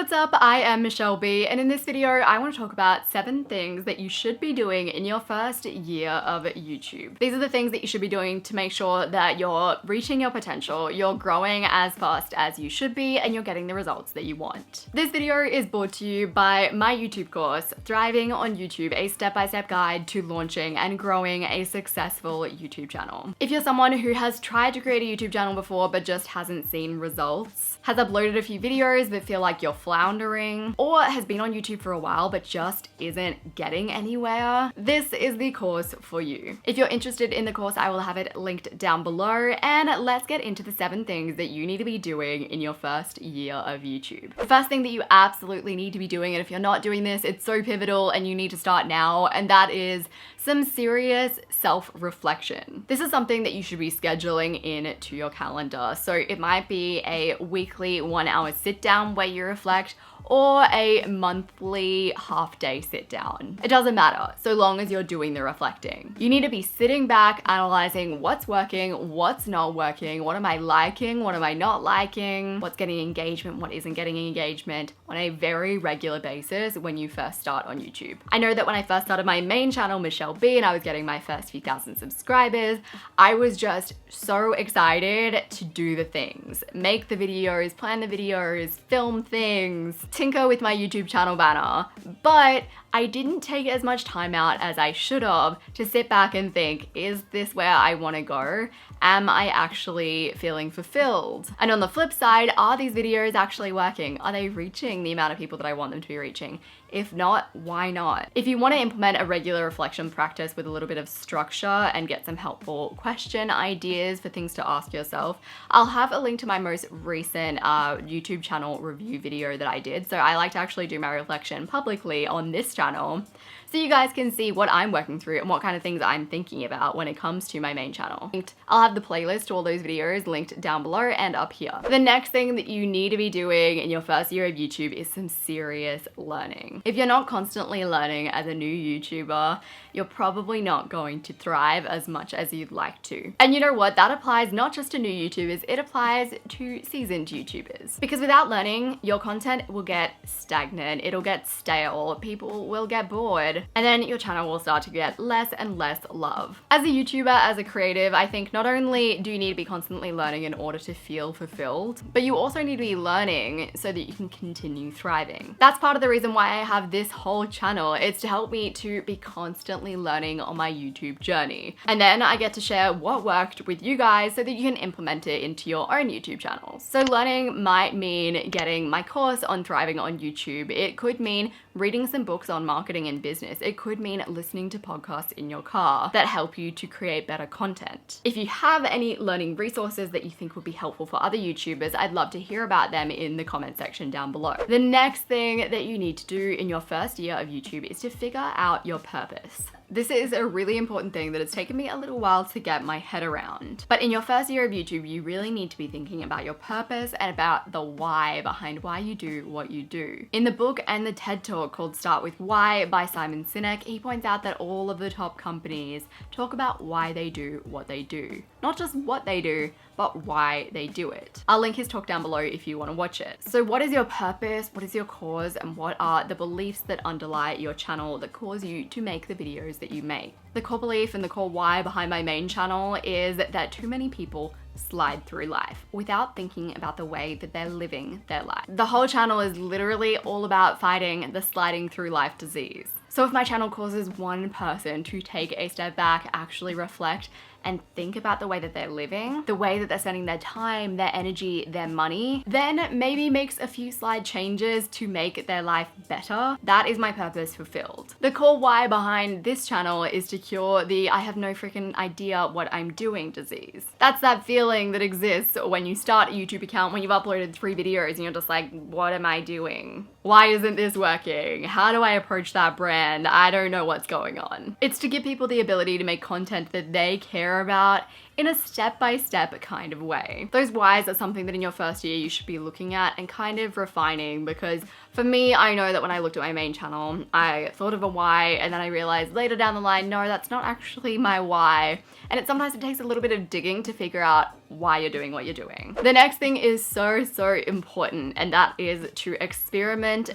what's up? I am Michelle B, and in this video I want to talk about 7 things that you should be doing in your first year of YouTube. These are the things that you should be doing to make sure that you're reaching your potential, you're growing as fast as you should be, and you're getting the results that you want. This video is brought to you by my YouTube course, Thriving on YouTube, a step-by-step guide to launching and growing a successful YouTube channel. If you're someone who has tried to create a YouTube channel before but just hasn't seen results, has uploaded a few videos but feel like you're floundering, or has been on YouTube for a while but just isn't getting anywhere, this is the course for you. If you're interested in the course, I will have it linked down below, and let's get into the 7 things that you need to be doing in your first year of YouTube. The first thing that you absolutely need to be doing, and if you're not doing this, it's so pivotal and you need to start now, and that is some serious self-reflection. This is something that you should be scheduling in to your calendar. So it might be a weekly 1-hour sit down where you reflect, or a monthly half-day sit down. It doesn't matter, so long as you're doing the reflecting. You need to be sitting back, analyzing what's working, what's not working, what am I liking, what am I not liking, what's getting engagement, what isn't getting engagement, on a very regular basis when you first start on YouTube. I know that when I first started my main channel, Michelle B, and I was getting my first few thousand subscribers, I was just so excited to do the things. Make the videos, plan the videos, film things, tinker with my YouTube channel banner, but I didn't take as much time out as I should have to sit back and think, is this where I want to go? Am I actually feeling fulfilled? And on the flip side, are these videos actually working? Are they reaching the amount of people that I want them to be reaching? If not, why not? If you want to implement a regular reflection practice with a little bit of structure and get some helpful question ideas for things to ask yourself, I'll have a link to my most recent YouTube channel review video that I did. So I like to actually do my reflection publicly on this channel, so you guys can see what I'm working through and what kind of things I'm thinking about when it comes to my main channel. I'll have the playlist to all those videos linked down below and up here. The next thing that you need to be doing in your first year of YouTube is some serious learning. If you're not constantly learning as a new YouTuber, you're probably not going to thrive as much as you'd like to. And you know what? That applies not just to new YouTubers, it applies to seasoned YouTubers. Because without learning, your content will get stagnant, it'll get stale, people will get bored, and then your channel will start to get less and less love. As a YouTuber, as a creative, I think not only do you need to be constantly learning in order to feel fulfilled, but you also need to be learning so that you can continue thriving. That's part of the reason why I have this whole channel. It's to help me to be constantly learning on my YouTube journey. And then I get to share what worked with you guys so that you can implement it into your own YouTube channels. So learning might mean getting my course on thriving on YouTube. It could mean reading some books on marketing and business. It could mean listening to podcasts in your car that help you to create better content. If you have any learning resources that you think would be helpful for other YouTubers, I'd love to hear about them in the comment section down below. The next thing that you need to do in your first year of YouTube is to figure out your purpose. This is a really important thing that it's taken me a little while to get my head around. But in your first year of YouTube, you really need to be thinking about your purpose and about the why behind why you do what you do. In the book and the TED Talk called Start With Why by Simon Sinek, he points out that all of the top companies talk about why they do what they do. Not just what they do, but why they do it. I'll link his talk down below if you want to watch it. So what is your purpose? What is your cause? And what are the beliefs that underlie your channel that cause you to make the videos that you make? The core belief and the core why behind my main channel is that too many people slide through life without thinking about the way that they're living their life. The whole channel is literally all about fighting the sliding through life disease. So if my channel causes one person to take a step back, actually reflect, and think about the way that they're living, the way that they're spending their time, their energy, their money, then maybe makes a few slight changes to make their life better, that is my purpose fulfilled. The core why behind this channel is to cure the I have no freaking idea what I'm doing disease. That's that feeling that exists when you start a YouTube account, when you've uploaded 3 videos and you're just like, what am I doing? Why isn't this working? How do I approach that brand? I don't know what's going on. It's to give people the ability to make content that they care about in a step-by-step kind of way. Those whys are something that in your first year you should be looking at and kind of refining, because for me, I know that when I looked at my main channel, I thought of a why and then I realized later down the line, no, that's not actually my why. And sometimes it takes a little bit of digging to figure out why you're doing what you're doing. The next thing is so important, and that is to experiment.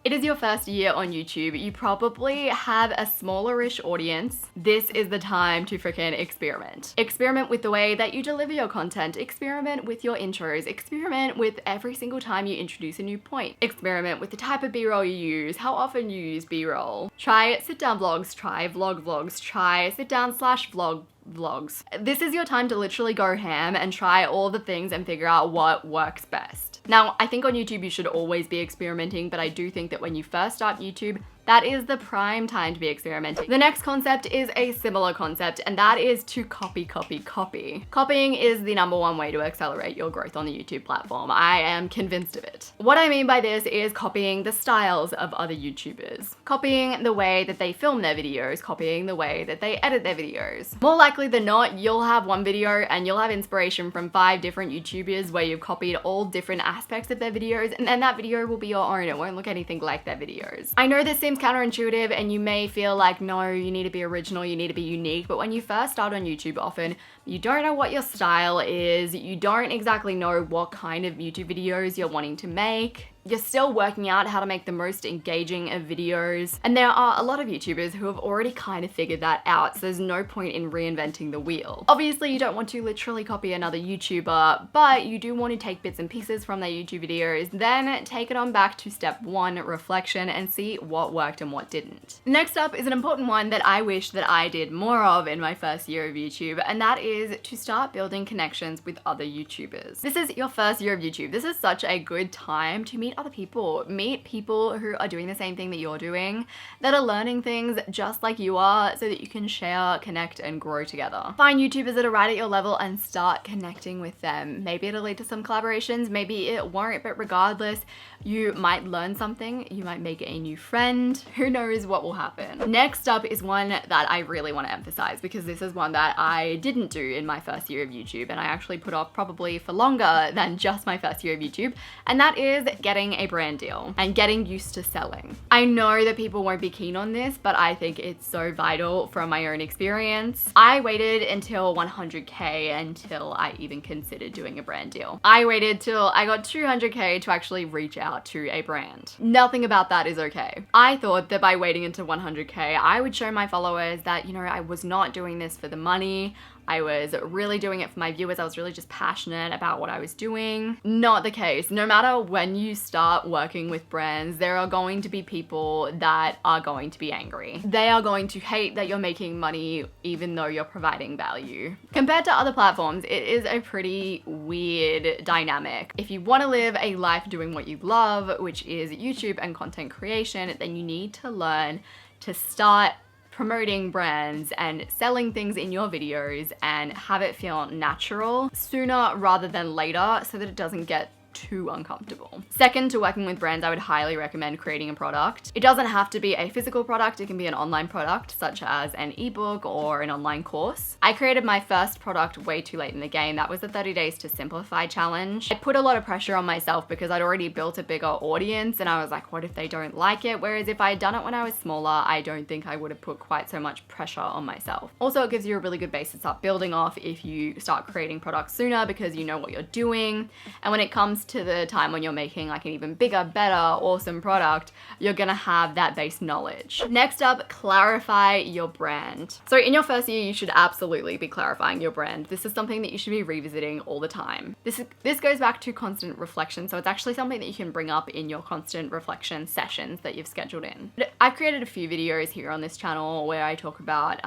It is your first year on YouTube. You probably have a smallerish audience. This is the time to freaking experiment. Experiment with the way that you deliver your content. Experiment with your intros. Experiment with every single time you introduce a new point. Experiment with the type of B-roll you use, how often you use B-roll. Try sit-down vlogs, try vlog vlogs, try sit-down/vlog vlogs. This is your time to literally go ham and try all the things and figure out what works best. Now, I think on YouTube you should always be experimenting, but I do think that when you first start YouTube, that is the prime time to be experimenting. The next concept is a similar concept, and that is to copy. Copying is the #1 way to accelerate your growth on the YouTube platform. I am convinced of it. What I mean by this is copying the styles of other YouTubers. Copying the way that they film their videos, copying the way that they edit their videos. More likely than not, you'll have one video and you'll have inspiration from 5 different YouTubers where you've copied all different aspects of their videos, and then that video will be your own. It won't look anything like their videos. I know this seems counterintuitive and you may feel like, no, you need to be original, you need to be unique, but when you first start on YouTube, often you don't know what your style is, you don't exactly know what kind of YouTube videos you're wanting to make. You're still working out how to make the most engaging of videos. And there are a lot of YouTubers who have already kind of figured that out, so there's no point in reinventing the wheel. Obviously, you don't want to literally copy another YouTuber, but you do want to take bits and pieces from their YouTube videos, then take it on back to step 1, reflection, and see what worked and what didn't. Next up is an important one that I wish that I did more of in my first year of YouTube, and that is to start building connections with other YouTubers. This is your first year of YouTube. This is such a good time to meet other people. Meet people who are doing the same thing that you're doing, that are learning things just like you are, so that you can share, connect, and grow together. Find YouTubers that are right at your level and start connecting with them. Maybe it'll lead to some collaborations, maybe it won't, but regardless, you might learn something, you might make a new friend, who knows what will happen. Next up is one that I really want to emphasize, because this is one that I didn't do in my first year of YouTube, and I actually put off probably for longer than just my first year of YouTube, and that is getting a brand deal and getting used to selling. I know that people won't be keen on this, but I think it's so vital from my own experience. I waited until 100K until I even considered doing a brand deal. I waited till I got 200K to actually reach out to a brand. Nothing about that is okay. I thought that by waiting until 100K, I would show my followers that, you know, I was not doing this for the money. I was really doing it for my viewers. I was really just passionate about what I was doing. Not the case. No matter when you start working with brands, there are going to be people that are going to be angry. They are going to hate that you're making money even though you're providing value. Compared to other platforms, it is a pretty weird dynamic. If you want to live a life doing what you love, which is YouTube and content creation, then you need to learn to start promoting brands and selling things in your videos and have it feel natural sooner rather than later, so that it doesn't get too uncomfortable. Second to working with brands, I would highly recommend creating a product. It doesn't have to be a physical product, it can be an online product such as an ebook or an online course. I created my first product way too late in the game. That was the 30 Days to Simplify challenge. I put a lot of pressure on myself because I'd already built a bigger audience, and I was like, what if they don't like it? Whereas if I had done it when I was smaller, I don't think I would have put quite so much pressure on myself. Also, it gives you a really good base to start building off if you start creating products sooner, because you know what you're doing. And when it comes to the time when you're making like an even bigger, better, awesome product, you're gonna have that base knowledge. Next up, clarify your brand. So in your first year, you should absolutely be clarifying your brand. This is something that you should be revisiting all the time. This goes back to constant reflection, so it's actually something that you can bring up in your constant reflection sessions that you've scheduled in. I've created a few videos here on this channel where I talk about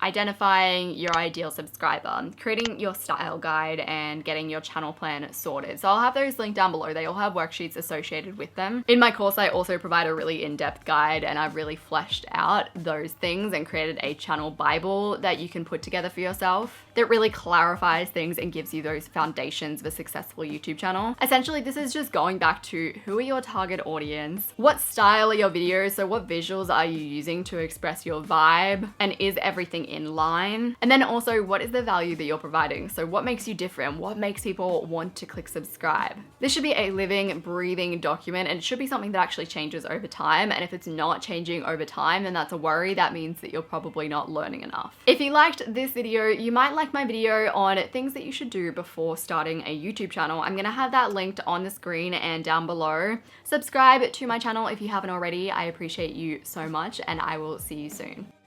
identifying your ideal subscriber, creating your style guide, and getting your channel plan sorted. So I'll have those linked down below. They all have worksheets associated with them. In my course, I also provide a really in-depth guide, and I've really fleshed out those things and created a channel Bible that you can put together for yourself that really clarifies things and gives you those foundations of a successful YouTube channel. Essentially, this is just going back to who are your target audience, what style are your videos, so what visuals are you using to express your vibe, and is everything in line? And then also, what is the value that you're providing? So what makes you different? What makes people want to click subscribe? This should be a living, breathing document, and it should be something that actually changes over time. And if it's not changing over time, then that's a worry. That means that you're probably not learning enough. If you liked this video, you might like my video on things that you should do before starting a YouTube channel. I'm gonna have that linked on the screen and down below. Subscribe to my channel if you haven't already. I appreciate you so much, and I will see you soon.